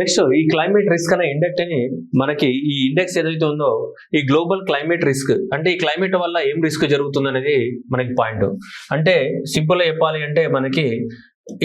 Next ఈ climate risk అనే index అని మనకి ఈ ఇండెక్స్ ఏదైతే ఉందో ఈ గ్లోబల్ క్లైమేట్ రిస్క్ అంటే ఈ క్లైమేట్ వల్ల ఏం రిస్క్ జరుగుతుంది అనేది మనకి పాయింట్. అంటే సింపుల్ గా చెప్పాలి అంటే మనకి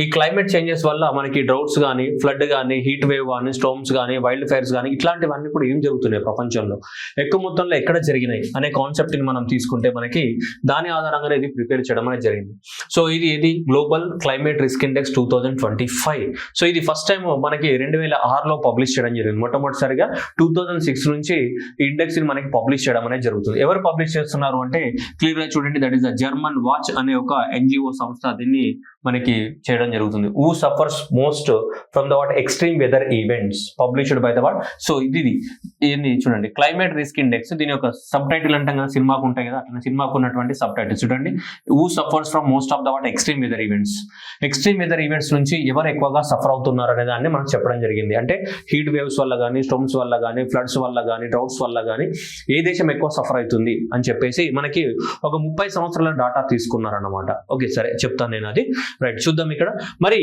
ఈ క్లైమేట్ చేంజెస్ వల్ల మనకి డ్రౌట్స్ కానీ, ఫ్లడ్ కానీ, హీట్ వేవ్ కానీ, స్టోమ్స్ కానీ, వైల్డ్ ఫైర్స్ కానీ ఇట్లాంటివన్నీ కూడా ఏం జరుగుతున్నాయి ప్రపంచంలో, ఎక్కువ మొత్తంలో ఎక్కడ జరిగినాయి అనే కాన్సెప్ట్ ని మనం తీసుకుంటే మనకి దాని ఆధారంగానే ఇది ప్రిపేర్ చేయడం అనేది జరిగింది. సో ఇది global climate risk index 2025. So ఇది ఫస్ట్ టైం మనకి 2006లో పబ్లిష్ చేయడం జరిగింది. మొట్టమొదటిసారిగా 2006 నుంచి ఈ ఇండెక్స్ ని మనకి పబ్లిష్ చేయడం అనేది జరుగుతుంది. ఎవరు పబ్లిష్ చేస్తున్నారు అంటే క్లియర్ గా చూడండి, that is the German watch అనే ఒక ఎన్జిఓ సంస్థ దీన్ని మనకి చేయడం జరుగుతుంది. Who suffers most from the what extreme weather events published by the what. So ఇది చూడండి క్లైమేట్ రిస్క్ ఇండెక్స్, దీని యొక్క సబ్ టైటిల్ అంటాం కదా, సినిమాకు ఉంటాయి కదా, అట్లా సినిమాకు ఉన్నటువంటి సబ్ టైటిల్ చూడండి. Who suffers from most of the what extreme weather events. Extreme weather events నుంచి ఎవరు ఎక్కువగా సఫర్ అవుతున్నారు అనే దాన్ని మనం చెప్పడం జరిగింది. అంటే హీట్ వేవ్స్ వల్ల కానీ, స్టోమ్స్ వల్ల కానీ, ఫ్లడ్స్ వల్ల కానీ, డ్రౌట్స్ వల్ల కానీ ఏ దేశం ఎక్కువ సఫర్ అవుతుంది అని చెప్పేసి మనకి ఒక 30 సంవత్సరాల డాటా తీసుకున్నారన్నమాట. ఓకే సరే చెప్తాను నేను అది. రైట్, చూద్దాం ఇక్కడ. మరి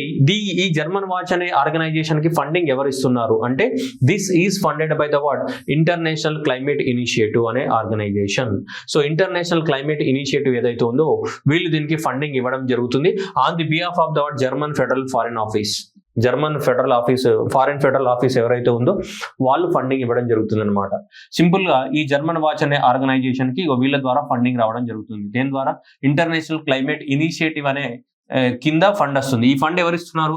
ఈ జర్మన్ వాచ్ అనే ఆర్గనైజేషన్ కి ఫండింగ్ ఎవరు ఇస్తున్నారు అంటే this is funded by the what international climate initiative అనే organisation. So international climate initiative ఏదైతే ఉందో వీళ్ళు దీనికి ఫండింగ్ ఇవ్వడం జరుగుతుంది on the behalf of the what German federal foreign office. German federal office, foreign federal office ఎవరైతే ఉందో వాళ్ళు ఫండింగ్ ఇవ్వడం జరుగుతుంది అనమాట. సింపుల్ గా ఈ జర్మన్ వాచ్ అనే ఆర్గనైజేషన్ కి వీళ్ళ ద్వారా ఫండింగ్ రావడం జరుగుతుంది. దేని ద్వారా? ఇంటర్నేషనల్ క్లైమేట్ ఇనిషియేటివ్ అనే కింద ఫండ్ వస్తుంది. ఈ ఫండ్ ఎవరు ఇస్తున్నారు?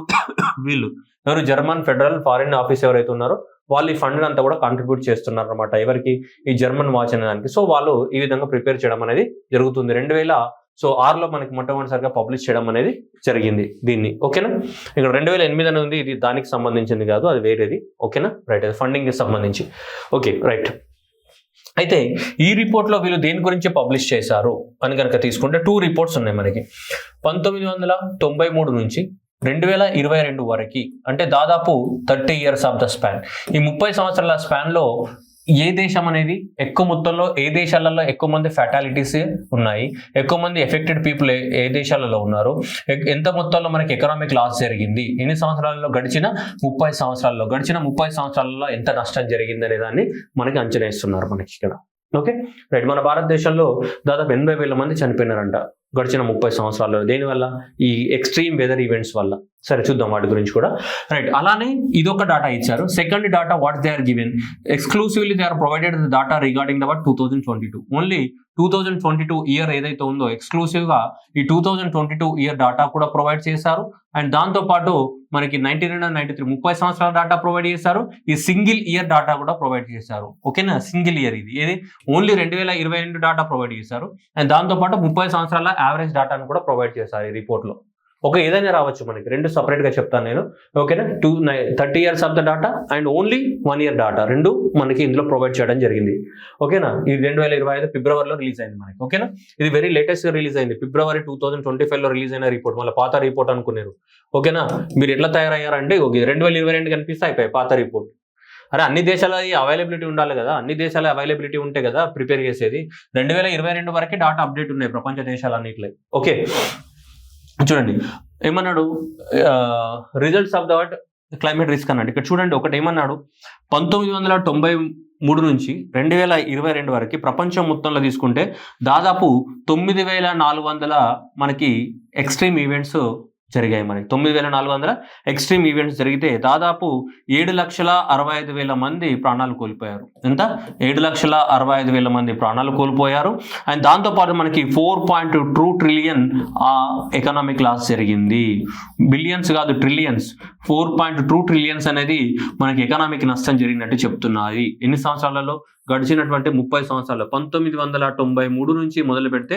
వీళ్ళు ఎవరు? జర్మన్ ఫెడరల్ ఫారిన్ ఆఫీస్ ఎవరైతే ఉన్నారో వాళ్ళు ఈ ఫండ్ అంతా కూడా కాంట్రిబ్యూట్ చేస్తున్నారు అనమాట. ఎవరికి? ఈ జర్మన్ వాచ్ అనే దానికి. సో వాళ్ళు ఈ విధంగా ప్రిపేర్ చేయడం అనేది జరుగుతుంది. 2006లో మనకి మొట్టమొదటిసారిగా పబ్లిష్ చేయడం అనేది జరిగింది దీన్ని. ఓకేనా? ఇక్కడ 2008 అని ఉంది, ఇది దానికి సంబంధించింది కాదు, అది వేరేది. ఓకేనా? రైట్, అది ఫండింగ్ కి సంబంధించి. Okay right. అయితే ఈ రిపోర్ట్లో వీళ్ళు దేని గురించి పబ్లిష్ చేశారు అని కనుక తీసుకుంటే 2 రిపోర్ట్స్ ఉన్నాయి మనకి. 1993 నుంచి 2022 వరకు, అంటే దాదాపు 30 years ఆఫ్ ద స్పాన్. ఈ 30 సంవత్సరాల స్పాన్ లో ఏ దేశం అనేది ఎక్కువ మొత్తంలో, ఏ దేశాలలో ఎక్కువ మంది ఫ్యాటాలిటీస్ ఉన్నాయి, ఎక్కువ మంది ఎఫెక్టెడ్ పీపుల్ ఏ దేశాలలో ఉన్నారు, ఎంత మొత్తంలో మనకి ఎకనామిక్ లాస్ జరిగింది, ఎన్ని సంవత్సరాలలో, గడిచిన 30 సంవత్సరాలలో ఎంత నష్టం జరిగింది అనే దాన్ని మనకి అంచనా ఇస్తున్నారు మనకి ఇక్కడ. Okay right. మన భారతదేశంలో దాదాపు 80,000 మంది చనిపోయినారంట గడిచిన 30 సంవత్సరాల్లో. దేనివల్ల? ఈ ఎక్స్ట్రీమ్ వెదర్ ఈవెంట్స్ వల్ల. సరే చూద్దాం వాటి గురించి కూడా. రైట్, అలానే ఇదొక డాటా ఇచ్చారు. Second data what they are given exclusively they are provided the data regarding the what 2022. Only 2022 year ఏదైతే ఉందో ఎక్స్క్లూసివ్ గా ఈ 2022 ఇయర్ డాటా కూడా ప్రొవైడ్ చేశారు. అండ్ దాంతో పాటు మనకి 1993 30 సంవత్సరాల డాటా ప్రొవైడ్ చేశారు. ఈ సింగిల్ ఇయర్ డాటా కూడా ప్రొవైడ్ చేశారు. ఓకేనా? సింగిల్ ఇయర్ ఏది ఓన్లీ 2022 డాటా ప్రొవైడ్ చేశారు. అండ్ దాంతో పాటు 30 సంవత్సరాల యావరేజ్ డాటాను కూడా ప్రొవైడ్ చేశారు ఈ రిపోర్ట్ లో. ఒక ఏదైనా రావచ్చు మనకి, 2 సపరేట్ గా చెప్తాను నేను. ఓకేనా? 30 years of the data and only 1 year data 2 మనకి ఇందులో ప్రొవైడ్ చేయడం జరిగింది. ఓకేనా? ఇది 2025 ఫిబ్రవరిలో రిలీజ్ అయింది మనకి. ఓకేనా? ఇది వెరీ లేటెస్ట్ గా రిలీజ్ అయింది. ఫిబ్రవరి 2025 లో రిలీజ్ అయిన రిపోర్ట్. మళ్ళీ పాత రిపోర్ట్ అనుకున్నారు. ఓకేనా? మీరు ఎట్లా తయారయ్యారంటే 2022 కనిపిస్తే అయిపోయి పాత రిపోర్ట్. అరే అన్ని దేశాల అవైలబిలిటీ ఉండాలి కదా, అన్ని దేశాల అవైలబిలిటీ ఉంటే కదా ప్రిపేర్ చేసేది. 2022 వరకే డాటా అప్డేట్ ఉన్నాయి ప్రపంచ దేశాలన్నింటిలో. ఓకే చూడండి ఏమన్నాడు, results of the what climate risk అన్నాడు. ఇక్కడ చూడండి ఒకటి ఏమన్నాడు, 1993 నుంచి 2022 వరకు ప్రపంచం మొత్తంలో తీసుకుంటే దాదాపు 9,400 మనకి ఎక్స్ట్రీమ్ ఈవెంట్స్ జరిగాయి. మనకి 9,400 ఎక్స్ట్రీమ్ ఈవెంట్స్ జరిగితే దాదాపు 7,65,000 మంది ప్రాణాలు కోల్పోయారు. ఎంత? 7,65,000 మంది ప్రాణాలు కోల్పోయారు. అండ్ దాంతోపాటు మనకి 4.2 trillion ఎకనామిక్ లాస్ జరిగింది. బిలియన్స్ కాదు, ట్రిలియన్స్. 4.2 trillion అనేది మనకి ఎకనామిక్ నష్టం జరిగినట్టు చెప్తున్నది. ఎన్ని సంవత్సరాలలో? గడిచినటువంటి 30 సంవత్సరాలు. 1993 నుంచి మొదలు పెడితే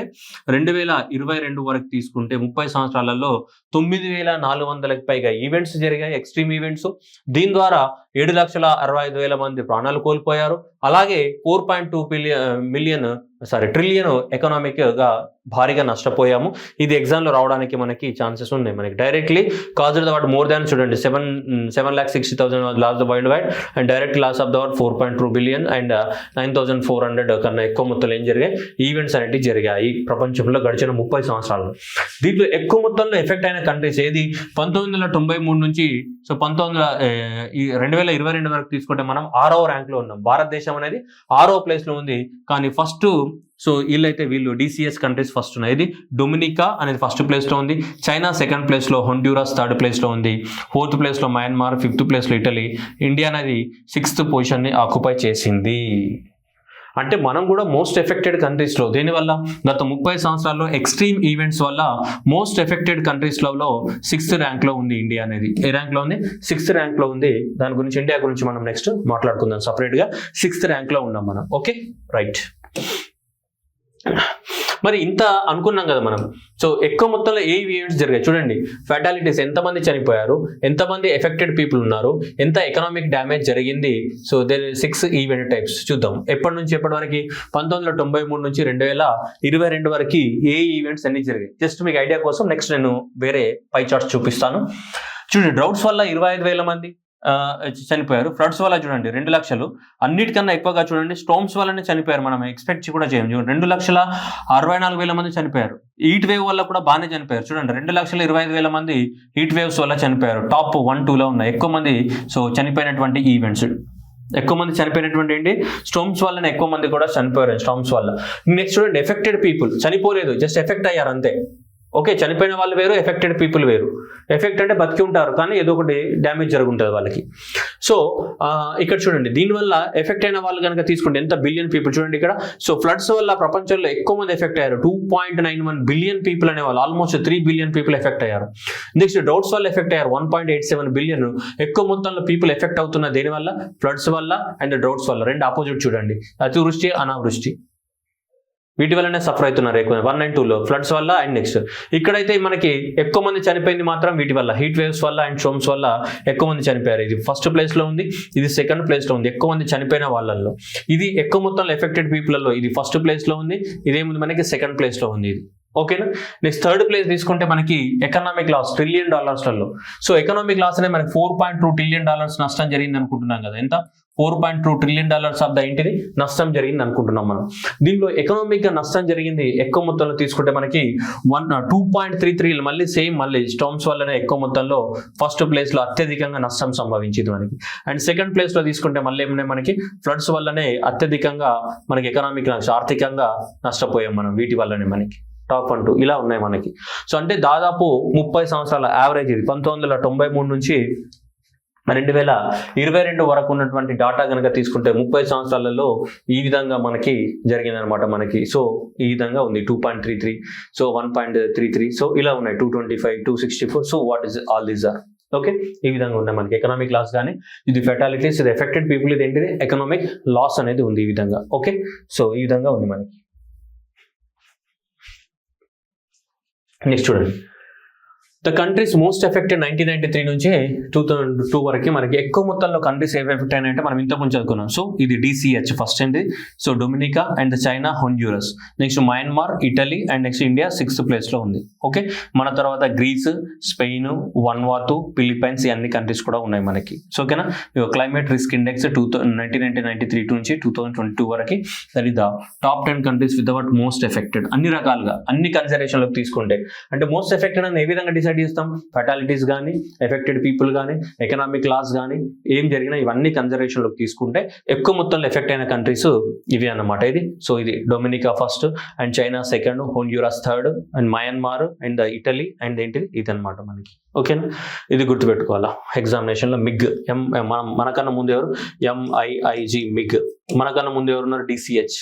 2022 వరకు తీసుకుంటే 30 సంవత్సరాలలో 9,400కి పైగా ఈవెంట్స్ జరిగాయి, ఎక్స్ట్రీమ్ ఈవెంట్స్. దీని ద్వారా 7,65,000 మంది ప్రాణాలు కోల్పోయారు. అలాగే 4.2 ట్రిలియన్ ఎకనామిక్ గా భారీగా నష్టపోయాము. ఇది ఎగ్జామ్ లో రావడానికి మనకి ఛాన్సెస్ ఉన్నాయి. మనకి directly caused the what more than చూడండి 7,60,000 loss the worldwide and direct loss of the what 4.2 billion and 9,400 కన్నా ఎక్కువ మొత్తంలో ఏం జరిగాయి? ఈవెంట్స్ అనేవి జరిగాయి ప్రపంచంలో గడిచిన 30 సంవత్సరాల్లో. దీంట్లో ఎక్కువ మొత్తంలో ఎఫెక్ట్ అయిన కంట్రీస్ ఏది? 1993 నుంచి సో 2022 వరకు తీసుకుంటే మనం 6వ ర్యాంక్లో ఉన్నాం. భారతదేశం అనేది 6వ ప్లేస్లో ఉంది. కానీ ఫస్ట్ సో వీళ్ళు DCS కంట్రీస్ ఫస్ట్ ఉన్నాయి. ఇది డొమినికా అనేది ఫస్ట్ ప్లేస్లో ఉంది, చైనా సెకండ్ ప్లేస్లో, హొండ్యూరస్ థర్డ్ ప్లేస్లో ఉంది, 4th ప్లేస్లో మయన్మార్, 5th ప్లేస్లో ఇటలీ, ఇండియా అనేది 6th పొజిషన్ని ఆక్యుపై చేసింది. అంటే మనం కూడా మోస్ట్ ఎఫెక్టెడ్ కంట్రీస్లో, దీనివల్ల గత 30 సంవత్సరాల్లో ఎక్స్ట్రీమ్ ఈవెంట్స్ వల్ల మోస్ట్ ఎఫెక్టెడ్ కంట్రీస్లలో 6th ర్యాంక్లో ఉంది ఇండియా అనేది. ఏ ర్యాంక్లో ఉంది? 6th ర్యాంక్లో ఉంది. దాని గురించి ఇండియా గురించి మనం నెక్స్ట్ మాట్లాడుకుందాం సపరేట్గా. 6th ర్యాంక్లో ఉన్నాం మనం. Okay, right. మరి ఇంత అనుకున్నాం కదా మనం. సో ఎక్కువ మొత్తంలో ఏ ఈవెంట్స్ జరిగాయి చూడండి. ఫెటాలిటీస్ ఎంతమంది చనిపోయారు, ఎంతమంది ఎఫెక్టెడ్ పీపుల్ ఉన్నారు, ఎంత ఎకనామిక్ డ్యామేజ్ జరిగింది. సో దేర్ 6 ఈవెంట్ టైప్స్ చూద్దాం. ఎప్పటి నుంచి ఎప్పటి వరకు? 1993 నుంచి 2022 వరకు ఏ ఈవెంట్స్ అన్ని జరిగాయి. జస్ట్ మీకు ఐడియా కోసం నెక్స్ట్ నేను వేరే పై చార్ట్స్ చూపిస్తాను. చూడండి, డ్రౌట్స్ వల్ల 25,000 మంది చనిపోయారు. ఫ్లడ్స్ వల్ల చూడండి 2 లక్షలు. అన్నిటికన్నా ఎక్కువగా చూడండి స్టోమ్స్ వల్లనే చనిపోయారు. మనం ఎక్స్పెక్ట్ కూడా చేయం. 2,64,000 మంది చనిపోయారు. హీట్ వేవ్ వల్ల కూడా బాగానే చనిపోయారు. చూడండి 2,25,000 మంది హీట్ వేవ్స్ వల్ల చనిపోయారు. టాప్ 1, 2లో ఉన్నాయి ఎక్కువ మంది. సో చనిపోయినటువంటి ఈవెంట్స్, ఎక్కువ మంది చనిపోయినటువంటి ఏంటి? స్టోమ్స్ వల్లనే ఎక్కువ మంది కూడా చనిపోయారు, స్టోమ్స్ వల్ల. నెక్స్ట్ చూడండి, ఎఫెక్టెడ్ పీపుల్ చనిపోలేదు, జస్ట్ ఎఫెక్ట్ అయ్యారు అంతే. ఓకే, చనిపోయిన వాళ్ళు వేరు, ఎఫెక్టెడ్ పీపుల్ వేరు. ఎఫెక్ట్ అంటే బతికి ఉంటారు కానీ ఏదో ఒకటి డ్యామేజ్ జరుగుతుంది వాళ్ళకి. సో ఇక్కడ చూడండి, దీనివల్ల ఎఫెక్ట్ అయిన వాళ్ళు కనుక తీసుకుంటే ఎంత బిలియన్ పీపుల్ చూడండి ఇక్కడ. సో ఫ్లడ్స్ వల్ల ప్రపంచంలో ఎక్కువ మంది ఎఫెక్ట్ అయ్యారు. 2.91 బిలియన్ పీపుల్ అనేవాళ్ళు, ఆల్మోస్ట్ 3 బిలియన్ పీపుల్ ఎఫెక్ట్ అయ్యారు. నెక్స్ట్ డ్రౌట్స్ వల్ల ఎఫెక్ట్ అయ్యారు 1.87 బిలియన్. ఎక్కువ మొత్తంలో పీపుల్ ఎఫెక్ట్ అవుతున్న దేనివల్ల? ఫ్లడ్స్ వల్ల అండ్ డ్రౌట్స్ వల్ల. రెండు ఆపోజిట్ చూడండి, అతివృష్టి అనావృష్టి, వీటి వల్లనే సఫర్ అవుతున్నారు ఎక్కువ. 1 and 2లో ఫ్లడ్స్ వల్ల. అండ్ నెక్స్ట్ ఇక్కడైతే మనకి ఎక్కువ మంది చనిపోయింది మాత్రం వీటి వల్ల, హీట్ వేవ్స్ వల్ల అండ్ స్టోమ్స్ వల్ల ఎక్కువ మంది చనిపోయారు. ఇది ఫస్ట్ ప్లేస్లో ఉంది, ఇది సెకండ్ ప్లేస్లో ఉంది ఎక్కువ మంది చనిపోయిన వాళ్ళల్లో. ఇది ఎక్కువ మొత్తంలో ఎఫెక్టెడ్ పీపుల్లో ఇది ఫస్ట్ ప్లేస్లో ఉంది, ఇదేముంది మనకి సెకండ్ ప్లేస్లో ఉంది ఇది. ఓకేనా. నెక్స్ట్ థర్డ్ ప్లేస్ తీసుకుంటే మనకి economic loss $1 trillion. So economic loss అనేది మనకి $4.2 trillion నష్టం జరిగింది అనుకుంటున్నాం కదా. ఎంత? $4.2 trillion ఆఫ్ ద ఏంటిది నష్టం జరిగింది అనుకుంటున్నాం మనం. దీనిలో ఎకనామిక్ గా నష్టం జరిగింది ఎక్కువ మొత్తంలో తీసుకుంటే మనకి 2.33, మళ్ళీ స్టార్మ్స్ వల్లనే ఎక్కువ మొత్తంలో ఫస్ట్ ప్లేస్ లో అత్యధికంగా నష్టం సంభవించింది మనకి. అండ్ సెకండ్ ప్లేస్ లో తీసుకుంటే మళ్ళీ ఏమన్నా మనకి ఫ్లడ్స్ వల్లనే అత్యధికంగా మనకి ఎకనామిక్ ఆర్థికంగా నష్టపోయాం మనం వీటి వల్లనే మనకి. టాప్ 1, 2 ఇలా ఉన్నాయి మనకి. సో అంటే దాదాపు 30 సంవత్సరాల యావరేజ్ ఇది 1993 నుంచి 2022 వరకు ఉన్నటువంటి డాటా కనుక తీసుకుంటే 30 సంవత్సరాలలో ఈ విధంగా మనకి జరిగిందనమాట మనకి. సో ఈ విధంగా ఉంది 2.33, సో 1.33, సో ఇలా ఉన్నాయి 225, 264. So what is all these are? Okay, ఈ విధంగా ఉన్నాయి మనకి ఎకనామిక్ లాస్ కానీ, ఇది ఫెటాలిటీస్, ఇది ఎఫెక్టెడ్ పీపుల్, ఇది ఏంటిది ఎకనామిక్ లాస్ అనేది ఉంది ఈ విధంగా. ఓకే, సో ఈ విధంగా ఉంది మనకి. నెక్స్ట్ చూడండి, ద కంట్రీస్ మోస్ట్ ఎఫెక్టెడ్ 1993 నుంచి 2002 వరకు మనకి ఎక్కువ మొత్తంలో కంట్రీస్ ఏవి ఎఫెక్ట్ అయినాయంటే మనం ఇంతకుముందు చదువుకున్నాం. సో ఇది DCH ఫస్ట్ అండి. So Dominica and China, Honduras, next Myanmar, Italy and next India 6th ప్లేస్లో ఉంది. ఓకే, మన తర్వాత గ్రీస్, స్పెయిన్, వన్వాతు, ఫిలిప్పైన్స్, అన్ని కంట్రీస్ కూడా ఉన్నాయి మనకి. సో ఓకేనా. క్లైమేట్ రిస్క్ ఇండెక్స్ 1993 నుంచి 2022 వరకు that is the top 10 countries without most affected. అన్ని రకాలుగా అన్ని కన్సిడరేషన్లోకి తీసుకుంటే అంటే మోస్ట్ ఎఫెక్టెడ్ అని ఏ విధంగా డిసైడ్ చేస్తాం? ఫెటాలిటీస్ కానీ, ఎఫెక్టెడ్ పీపుల్ కానీ, ఎకనామిక్ లాస్ కానీ ఏం జరిగినా ఇవన్నీ కన్సిడరేషన్లోకి తీసుకుంటే ఎక్కువ మొత్తంలో ఎఫెక్ట్ అయిన కంట్రీస్ ఇవి అన్నమాట. ఇది సో ఇది Dominica first and China second, Honduras third and Myanmar and Italy and ఏంటిది ఇది అనమాట మనకి. ఓకేనా, ఇది గుర్తుపెట్టుకోవాలా ఎగ్జామినేషన్లో. మిగ్ మనకన్నా ముందు ఎవరు? MIIG MiG. మనకన్నా ముందు ఎవరున్నారు? DCH.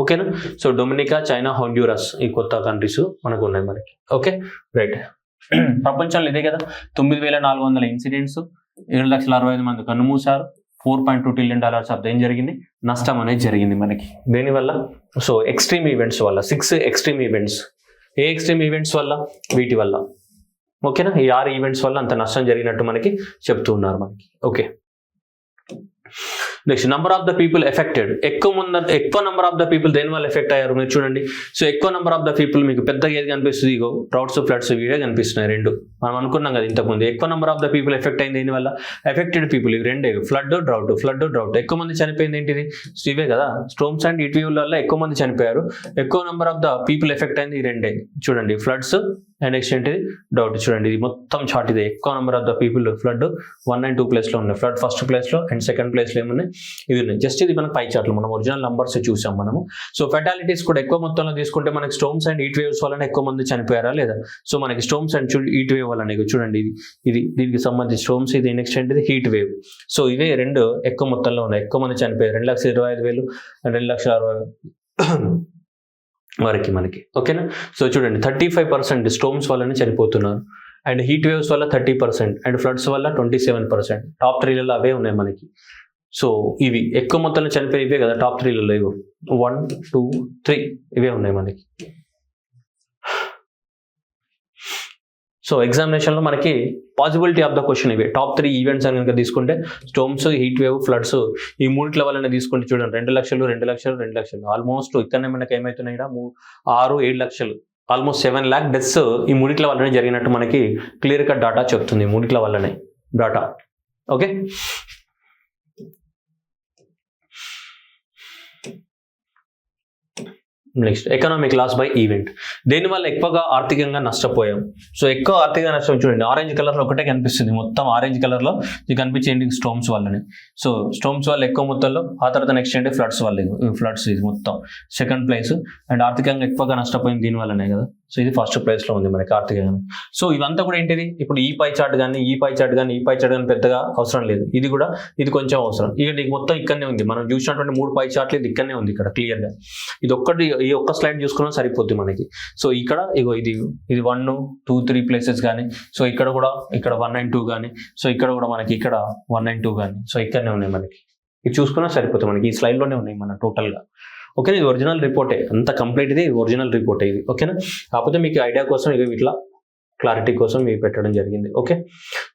ఓకేనా. సో డొమినికా, చైనా, హొండ్యూరస్ ఈ కొత్త కంట్రీస్ మనకు ఉన్నాయి మనకి. Okay, right. ప్రపంచంలో ఇదే కదా 9,400 ఇన్సిడెంట్స్, 7,65,000 మంది కన్నుమూసారు, $4.2 trillion ఆఫ్ ఏం జరిగింది నష్టం అనేది జరిగింది మనకి. దేనివల్ల? సో ఎక్స్ట్రీమ్ ఈవెంట్స్ వల్ల. 6 ఎక్స్ట్రీమ్ ఈవెంట్స్. ఏ ఎక్స్ట్రీమ్ ఈవెంట్స్ వల్ల? వీటి వల్ల. ఓకేనా, ఈ 6 ఈవెంట్స్ వల్ల అంత నష్టం జరిగినట్టు మనకి చెప్తూ ఉన్నారు మనకి. Okay, next number of the people affected. ఎక్కువ నంబర్ ఆఫ్ ద పీపుల్ దేని వల్ల ఎఫెక్ట్ అయ్యారు మీరు చూడండి. సో ఎక్కువ నంబర్ ఆఫ్ ద పీపుల్ మీకు పెద్దగా ఏది కనిపిస్తుంది? ఇగో డ్రౌట్స్, ఫ్లడ్స్ ఇవే కనిపిస్తున్నాయి రెండు. మనం అనుకున్నాం కదా ఇంతకుముందు. ఎక్కువ number of the people effect అయింది దేని వల్ల? Affected people. ఇవి రెండే, ఫ్లడ్, డ్రౌట్. ఎక్కువ మంది చనిపోయింది ఏంటిది? ఇవే కదా, స్టోమ్స్ అండ్ హీట్ వేవ్ వల్ల ఎక్కువ మంది చనిపోయారు. ఎక్కువ number of the people effect అయింది ఈ రెండే చూడండి, ఫ్లడ్స్ అండ్ నెక్స్ట్ ఏంటిది డౌట్. చూడండి ఇది మొత్తం చార్ట్, ఇది ఎక్కువ number of the people flood 1 and 2 ప్లేస్లో ఉన్నాయి. ఫ్లడ్ ఫస్ట్ ప్లేస్లో అండ్ సెకండ్ ప్లేస్లో ఏమున్నాయి ఇవి ఉన్నాయి. జస్ట్ ఇది మన పై చార్ట్లో మనం ఒరిజినల్ నంబర్స్ చూసాం మనము. సో ఫెటాలిటీస్ కూడా ఎక్కువ మొత్తంలో తీసుకుంటే మనకి స్టోమ్స్ అండ్ హీట్ వేవ్స్ వల్ల ఎక్కువ మంది చనిపోయారా లేదా? సో మనకి స్టోమ్స్ అండ్ హీట్ వేవ్ వల్ల చూడండి ఇది దీనికి సంబంధించి స్టోమ్స్, ఇది నెక్స్ట్ ఏంటిది హీట్ వేవ్. సో ఇవే రెండు ఎక్కువ మొత్తంలో ఉన్నాయి, ఎక్కువ మంది చనిపోయారు. 2,25,000 అండ్ 2,60,000 వరకు మనకి. ఓకేనా? సో చూడండి 35% స్టోమ్స్ వల్లనే చనిపోతున్నారు, అండ్ హీట్ వేవ్స్ వల్ల 30%, అండ్ ఫ్లడ్స్ వల్ల 27%. టాప్ 3లలో అవే ఉన్నాయి మనకి. సో ఇవి ఎక్కువ మొత్తంలో చనిపోయి ఇవే కదా టాప్ 3లలో, ఇవి 1, 2, 3 ఇవే ఉన్నాయి మనకి. సో ఎగ్జామినేషన్లో మనకి పాసిబిలిటీ ఆఫ్ ద క్వశ్చన్ ఇవే టాప్ 3 ఈవెంట్స్ అని కనుక తీసుకుంటే స్టోమ్స్, హీట్ వేవ్, ఫ్లడ్స్ ఈ మూడిట్ల వల్ల తీసుకుంటే చూడండి 2 లక్షలు 2 లక్షలు 2 లక్షలు ఆల్మోస్ట్ ఇక్కడనే మనకి ఏమవుతున్నాయి 6-7 లక్షలు ఆల్మోస్ట్ 7 lakh డెత్స్ ఈ మూడిట్ల వల్లనే జరిగినట్టు మనకి క్లియర్ కట్ డాటా చెప్తుంది. మూడిట్ల వల్లనే data. Okay, next economic loss by event. దేనివల్ల ఎక్కువగా ఆర్థికంగా నష్టపోయాం? సో ఎక్కువ ఆర్థికంగా నష్టం చూడండి ఆరెంజ్ కలర్లో ఒకటే కనిపిస్తుంది, మొత్తం ఆరెంజ్ కలర్లో ఇది కనిపించేది స్టోమ్స్ వల్లనే. సో స్టోమ్స్ వల్ల ఎక్కువ మొత్తంలో, ఆ తర్వాత నెక్స్ట్ ఏంటి ఫ్లడ్స్ వల్ల, ఫ్లడ్స్ ఇది మొత్తం సెకండ్ ప్లేస్, అండ్ ఆర్థికంగా ఎక్కువగా నష్టపోయింది దీనివల్లనే కదా. సో ఇది ఫస్ట్ ప్లేస్లో ఉంది మనకి ఆర్థికంగా. సో ఇవంతా కూడా ఏంటిది ఇప్పుడు ఈ పై చార్ట్ కానీ ఈ పై చార్ట్ కానీ పెద్దగా అవసరం లేదు, ఇది కొంచెం అవసరం. ఇక నీకు మొత్తం ఇక్కడనే ఉంది, మనం చూసినటువంటి 3 పై చార్ట్లు ఇది ఇక్కడనే ఉంది ఇక్కడ క్లియర్గా. ఇది ఒక్కటి ఈ ఒక్క స్లైడ్ చూసుకున్నా సరిపోద్ది మనకి. సో ఇక్కడ ఇగో ఇది 1, 2, 3 ప్లేసెస్ కానీ, సో ఇక్కడ 1 and 2 కానీ, సో ఇక్కడ కూడా మనకి ఇక్కడ 1 and 2 కానీ, సో ఇక్కడనే ఉన్నాయి మనకి. ఇది చూసుకున్నా సరిపోతుంది మనకి, ఈ స్లైడ్లోనే ఉన్నాయి మన టోటల్గా. ఓకేనా? ఇది ఒరిజినల్ రిపోర్టే, అంత కంప్లీట్ ఇది ఒరిజినల్ రిపోర్టే ఇది. ఓకేనా? కాకపోతే మీకు ఐడియా కోసం ఇక ఇట్లా క్లారిటీ కోసం ఇవి పెట్టడం జరిగింది. ఓకే,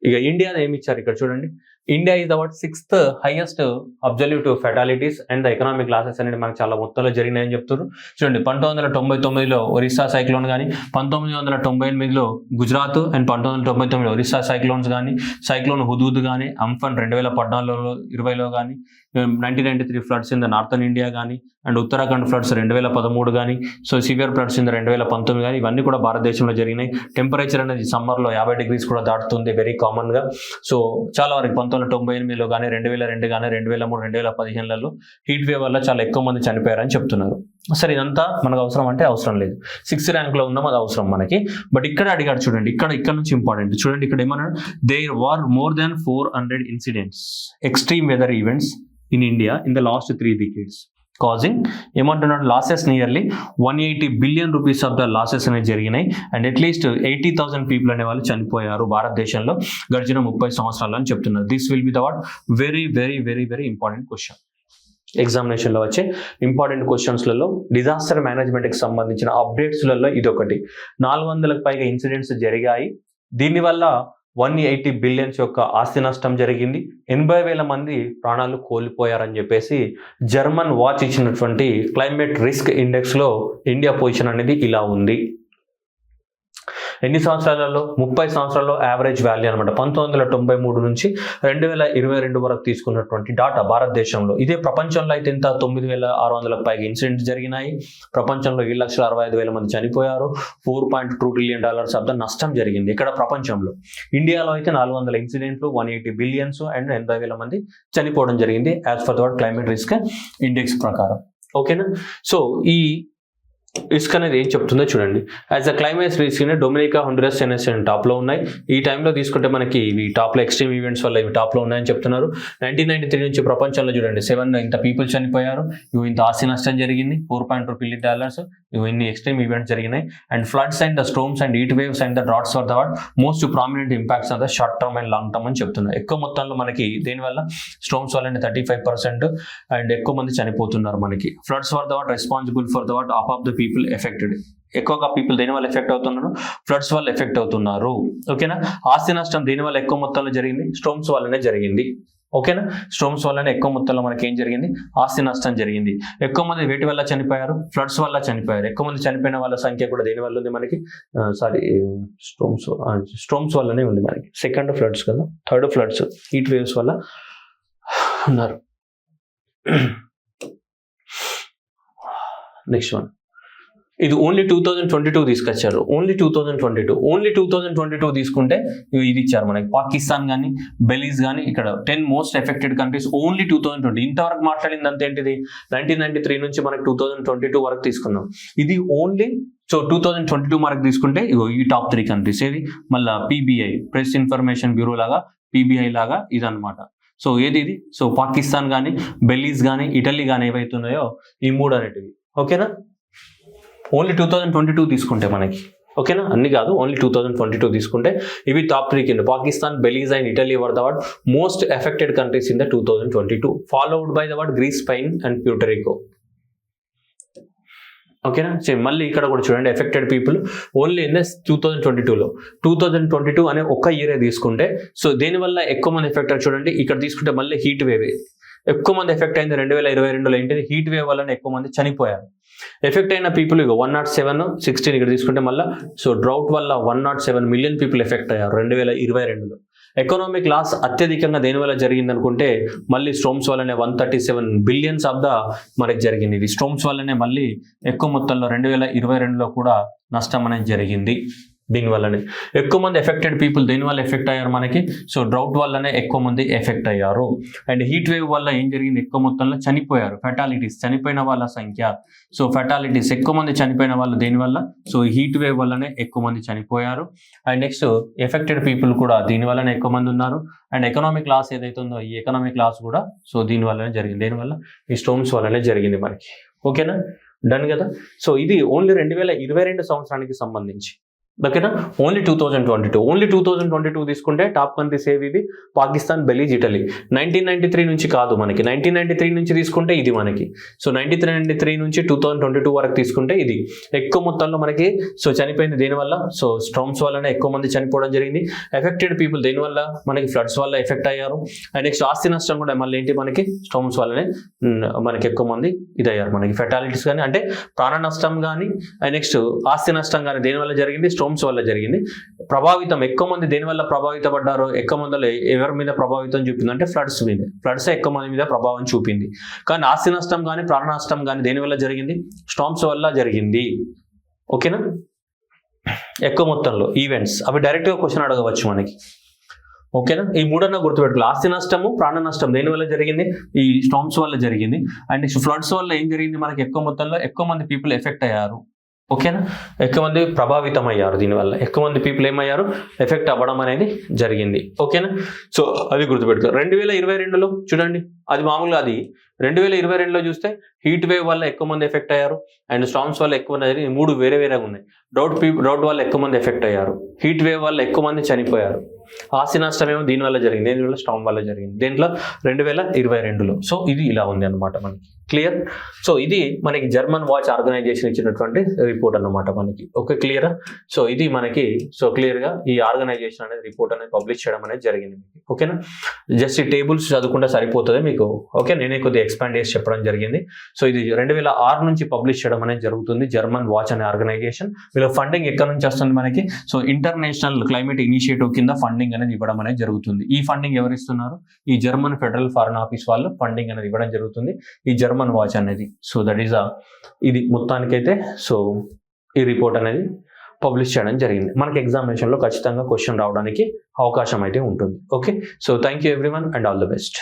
ఇక ఇండియా ఏమి ఇచ్చారు ఇక్కడ చూడండి. India is award 6th highest absolute fatalities and the economic losses అనేది మనకు చాలా మొత్తంలో జరిగినాయని చెప్తున్నారు. చూడండి 1999లో ఒరిస్సా సైక్లోన్ కానీ, 1998లో గుజరాత్ అండ్ 1999లో ఒరిస్సా సైక్లోన్స్ కానీ, సైక్లోన్ హుదూద్ కానీ, అంఫన్ 2014లో 20లో కానీ, 1993 floods in the northern India కానీ, అండ్ ఉత్తరాఖండ్ ఫ్లడ్స్ 2013 కానీ, సో సివియర్ ఫ్లడ్స్ ఇన్ 2019 కానీ, ఇవన్నీ కూడా భారతదేశంలో జరిగినాయి. టెంపరేచర్ అనేది సమ్మర్లో 50 degrees కూడా దాటుతుంది వెరీ కామన్గా. సో చాలా వరకు 1998లో కానీ, 2002 కానీ, 2003, 2015లలో హీట్ వేవ్ వల్ల చాలా ఎక్కువ మంది చనిపోయారని చెప్తున్నారు. సరే ఇదంతా మనకు అవసరం అంటే అవసరం లేదు, 6th ర్యాంక్లో ఉన్నాం అది అవసరం మనకి. బట్ ఇక్కడ అడిగాడు చూడండి, ఇక్కడ నుంచి ఇంపార్టెంట్ చూడండి. ఇక్కడ ఏమన్నాడు, there were more than 400 incidents extreme weather events in India in the last 3 decades causing ఏమంటున్నాడు losses nearly 180 billion rupees of the losses అనేవి జరిగినాయి, అండ్ అట్లీస్ట్ 80,000 పీపుల్ అనే వాళ్ళు చనిపోయారు భారతదేశంలో గడిచిన 30 సంవత్సరాలు అని చెప్తున్నారు. This will be the what very very very very important question. ఎగ్జామినేషన్లో వచ్చే ఇంపార్టెంట్ క్వశ్చన్స్లలో డిజాస్టర్ మేనేజ్మెంట్కి సంబంధించిన అప్డేట్స్లలో ఇదొకటి. 400లకు పైగా ఇన్సిడెంట్స్ జరిగాయి, దీనివల్ల 180 billion యొక్క ఆస్తి నష్టం జరిగింది, 80,000 మంది ప్రాణాలు కోల్పోయారని చెప్పేసి జర్మన్ వాచ్ ఇచ్చినటువంటి క్లైమేట్ రిస్క్ ఇండెక్స్లో ఇండియా పొజిషన్ అనేది ఇలా ఉంది. ఎన్ని సంవత్సరాలలో? 30 సంవత్సరాల్లో యావరేజ్ వాల్యూ అనమాట. 1993 నుంచి 2022 వరకు తీసుకున్నటువంటి డాటా భారతదేశంలో. ఇదే ప్రపంచంలో అయితే ఇంత 9,600లకు పైగా ఇన్సిడెంట్స్ జరిగినాయి, ప్రపంచంలో 7,65,000 మంది చనిపోయారు, $4.2 trillion ఆఫ్ ద నష్టం జరిగింది ఇక్కడ ప్రపంచంలో. ఇండియాలో అయితే 400 ఇన్సిడెంట్లు, 180 billion అండ్ 80,000 మంది చనిపోవడం జరిగింది as per the climate risk index ప్రకారం. ఓకేనా? సో ఈ రిస్క్ అనేది ఏం చెప్తుందో చూడండి. As a climate risk Dominica, Honduras, Tennessee టాప్లో ఉన్నాయి. ఈ టైంలో తీసుకుంటే మనకి ఇవి టాప్లో ఎక్స్ట్రీమ్ ఈవెంట్స్ వల్ల ఇవి టాప్లో ఉన్నాయని చెప్తున్నారు. 1993 నుంచి ప్రపంచంలో చూడండి 7 ఇంత పీపుల్ చనిపోయారు, ఇవి ఇంత ఆస్తి నష్టం జరిగింది, $4.2 billion, ఇవి ఇన్ని ఎక్స్ట్రీమ్ ఈవెంట్స్ జరిగినాయి. And floods and the storms and heat waves and the droughts for the what most prominent impacts of the short term and long term అని చెప్తున్నారు. ఎక్కువ మొత్తంలో మనకి దేనివల్ల స్టోమ్స్ వల్ల 35% అండ్ ఎక్కువ మంది చనిపోతున్నారు మనకి. Floods for the what responsible for the what half of the people affected. ఎక్కువగా పీపుల్ దేని వల్ల ఎఫెక్ట్ అవుతున్నారు? ఫ్లడ్స్ వల్ల ఎఫెక్ట్ అవుతున్నారు. ఓకేనా? ఆస్తి నష్టం దేని వల్ల ఎక్కువ మొత్తంలో జరిగింది? స్టోమ్స్ వల్లనే జరిగింది. ఓకేనా? స్టోమ్స్ వల్లనే ఎక్కువ మొత్తంలో మనకి ఏం జరిగింది? ఆస్తి నష్టం జరిగింది. ఎక్కువ మంది వేటి వల్ల చనిపోయారు? ఫ్లడ్స్ వల్ల చనిపోయారు. ఎక్కువ మంది చనిపోయిన వాళ్ళ సంఖ్య కూడా దేని వల్ల ఉంది మనకి? స్టోమ్స్ వల్లనే ఉంది మనకి. సెకండ్ ఫ్లడ్స్ కదా, థర్డ్ ఫ్లడ్స్ హీట్ వేవ్స్ వల్ల ఉన్నారు. నెక్స్ట్ వన్ ఇది ఓన్లీ 2022 తీసుకొచ్చారు, ఓన్లీ 2022 తీసుకుంటే ఇది ఇచ్చారు మనకి. పాకిస్తాన్ కానీ బెలీజ్ కానీ ఇక్కడ 10 మోస్ట్ ఎఫెక్టెడ్ కంట్రీస్ ఓన్లీ 2020. ఇంతవరకు మాట్లాడింది అంత ఏంటిది 1993 నుంచి మనకి 2022 వరకు తీసుకున్నాం. ఇది ఓన్లీ 2022 వరకు తీసుకుంటే ఈ టాప్ 3 కంట్రీస్. ఏది మళ్ళీ PBI ప్రెస్ ఇన్ఫర్మేషన్ బ్యూరో లాగా PBI లాగా ఇదన్నమాట. సో ఏది ఇది, సో పాకిస్తాన్ కానీ బెలీజ్ కానీ ఇటలీ కానీ ఏవైతున్నాయో ఈ 3 అనేటివి. ఓకేనా, ఓన్లీ 2022 తీసుకుంటే మనకి. ఓకేనా, అన్ని కాదు, ఓన్లీ 2022 తీసుకుంటే ఇవి టాప్ 3 కింద. Pakistan, Belize and Italy were the world most affected countries in the 2022, followed by the world Greece, Spain and Puerto Rico. ఓకేనా, మళ్ళీ ఇక్కడ కూడా చూడండి, affected people only in the 2022 అనే ఒక్క ఇయరే తీసుకుంటే, సో దేనివల్ల ఎక్కువ మంది ఎఫెక్ట్ చూడండి. ఇక్కడ తీసుకుంటే మళ్ళీ హీట్ వేవ్ ఎక్కువ మంది ఎఫెక్ట్ అయింది 2022లో. ఏంటిది, హీట్ వేవ్ వల్ల ఎక్కువ మంది చనిపోయారు. ఎఫెక్ట్ అయిన పీపుల్ 107, 16 ఇక్కడ తీసుకుంటే మళ్ళీ, సో డ్రౌట్ వల్ల 107 మిలియన్ పీపుల్ ఎఫెక్ట్ అయ్యారు 2022లో. ఎకనామిక్ లాస్ అత్యధికంగా దేనివల్ల జరిగింది అనుకుంటే మళ్ళీ స్టోమ్స్ వల్లనే 137 బిలియన్స్ ఆఫ్ ద మనకి జరిగింది. ఇది స్టోమ్స్ వల్లనే మళ్ళీ ఎక్కువ మొత్తంలో 2022లో కూడా నష్టం అనేది జరిగింది. దీనివల్లనే ఎక్కువ మంది ఎఫెక్టెడ్ పీపుల్ దేనివల్ల ఎఫెక్ట్ అయ్యారు మనకి, సో డ్రౌట్ వల్లనే ఎక్కువ మంది ఎఫెక్ట్ అయ్యారు. అండ్ హీట్ వేవ్ వల్ల ఏం జరిగింది, ఎక్కువ మొత్తంలో చనిపోయారు. ఫెటాలిటీస్, చనిపోయిన వాళ్ళ సంఖ్య, సో ఫెటాలిటీస్ ఎక్కువ మంది చనిపోయిన వాళ్ళు దేనివల్ల, సో హీట్ వేవ్ వల్లనే ఎక్కువ మంది చనిపోయారు. అండ్ నెక్స్ట్ ఎఫెక్టెడ్ పీపుల్ కూడా దీనివల్లనే ఎక్కువ మంది ఉన్నారు. అండ్ ఎకనామిక్ లాస్ ఏదైతే ఉందో ఈ ఎకనామిక్ లాస్ కూడా సో దీనివల్లనే జరిగింది. దేనివల్ల, ఈ స్టోమ్స్ వల్లనే జరిగింది మనకి. ఓకేనా, డన్ కదా. సో ఇది ఓన్లీ 2022 సంవత్సరానికి సంబంధించి. ఓకేనా, ఓన్లీ 2022 తీసుకుంటే టాప్ కంట్రీస్ ఏవి ఇవి, పాకిస్తాన్, బెలీజ్, ఇటలీ. 1993 నుంచి కాదు మనకి, 1993 నుంచి తీసుకుంటే ఇది మనకి. సో 1993 నుంచి 2022 వరకు తీసుకుంటే ఇది ఎక్కువ మొత్తంలో మనకి సో చనిపోయింది దేనివల్ల, సో స్టోమ్స్ వల్లనే ఎక్కువ మంది చనిపోవడం జరిగింది. ఎఫెక్టెడ్ పీపుల్ దేనివల్ల మనకి, ఫ్లడ్స్ వల్ల ఎఫెక్ట్ అయ్యారు. అండ్ నెక్స్ట్ ఆస్తి నష్టం కూడా మళ్ళీ ఏంటి మనకి, స్టోమ్స్ వల్లనే మనకి ఎక్కువ మంది ఇదయ్యారు. మనకి ఫెటాలిటీస్ కానీ అంటే ప్రాణ నష్టం కానీ, అండ్ నెక్స్ట్ ఆస్తి నష్టం కానీ దేనివల్ల జరిగింది, స్టోమ్స్ వల్ల జరిగింది. ప్రభావితం ఎక్కువ మంది దేనివల్ల ప్రభావితపడ్డారు, ఎక్కువ మందిలో ఎవరి మీద ప్రభావితం చూపింది అంటే ఫ్లడ్స్ మీద. ఫ్లడ్స్ ఎక్కువ మంది మీద ప్రభావం చూపింది. కానీ ఆస్తి నష్టం కానీ ప్రాణ నష్టం కానీ దేనివల్ల జరిగింది, స్టార్మ్స్ వల్ల జరిగింది. ఓకేనా, ఎక్కువ మొత్తంలో ఈవెంట్స్ అవి డైరెక్ట్గా క్వశ్చన్ అడగవచ్చు మనకి. ఓకేనా, ఈ 3 గుర్తుపెట్టుకోవాలి. ఆస్తి నష్టము, ప్రాణ నష్టం దేనివల్ల జరిగింది, ఈ స్టార్మ్స్ వల్ల జరిగింది. అండ్ నెక్స్ట్ ఫ్లడ్స్ వల్ల ఏం జరిగింది మనకి, ఎక్కువ మొత్తంలో ఎక్కువ మంది పీపుల్ ఎఫెక్ట్ అయ్యారు. ఓకేనా, ఎక్కువ మంది ప్రభావితం అయ్యారు. దీనివల్ల ఎక్కువ మంది పీపుల్ ఏమయ్యారు, ఎఫెక్ట్ అవ్వడం అనేది జరిగింది. ఓకేనా, సో అది గుర్తుపెట్టుకో. 2022లో చూడండి, అది మామూలుగా అది 2022లో చూస్తే హీట్ వేవ్ వల్ల ఎక్కువ మంది ఎఫెక్ట్ అయ్యారు. అండ్ స్టార్మ్స్ వల్ల ఎక్కువ మంది, 3 వేరేగా ఉన్నాయి. డ్రౌట్ వల్ల ఎక్కువ మంది ఎఫెక్ట్ అయ్యారు. హీట్ వేవ్ వల్ల ఎక్కువ మంది చనిపోయారు. ఆస్తి నష్టం ఏమో దీనివల్ల జరిగింది, దీనివల్ల స్టార్మ్ వల్ల జరిగింది. దీంట్లో 2022లో. సో ఇది ఇలా ఉంది అనమాట మనకి. క్లియర్. సో ఇది మనకి జర్మన్ వాచ్ ఆర్గనైజేషన్ ఇచ్చినటువంటి రిపోర్ట్ అన్నమాట మనకి. ఓకే, క్లియరా. సో ఇది మనకి సో క్లియర్గా ఈ ఆర్గనైజేషన్ అనేది రిపోర్ట్ అనేది పబ్లిష్ చేయడం అనేది జరిగింది మీకు. ఓకేనా, జస్ట్ ఈ టేబుల్స్ చదువుకుంటే సరిపోతుంది మీకు. ఓకే, నేనే కొద్దిగా ఎక్స్పాండ్ చేసి చెప్పడం జరిగింది. సో ఇది 2006 నుంచి పబ్లిష్ చేయడం అనేది జరుగుతుంది. జర్మన్ వాచ్ అనే ఆర్గనైజేషన్. వీళ్ళ ఫండింగ్ ఎక్కడ నుంచి వస్తుంది మనకి, సో ఇంటర్నేషనల్ క్లైమేట్ ఇనిషియేటివ్ కింద ఫండింగ్ అనేది ఇవ్వడం అనేది జరుగుతుంది. ఈ ఫండింగ్ ఎవరు ఇస్తున్నారు, ఈ జర్మన్ ఫెడరల్ ఫారెన్ ఆఫీస్ వాళ్ళు ఫండింగ్ అనేది ఇవ్వడం జరుగుతుంది ఈ జర్మన్ వాచ్ అనేది. సో దట్ ఈస్ ఇది మొత్తానికైతే సో ఈ రిపోర్ట్ అనేది పబ్లిష్ చేయడం జరిగింది. మనకి ఎగ్జామినేషన్లో ఖచ్చితంగా క్వశ్చన్ రావడానికి అవకాశం అయితే ఉంటుంది. Okay, so thank you everyone and all the best.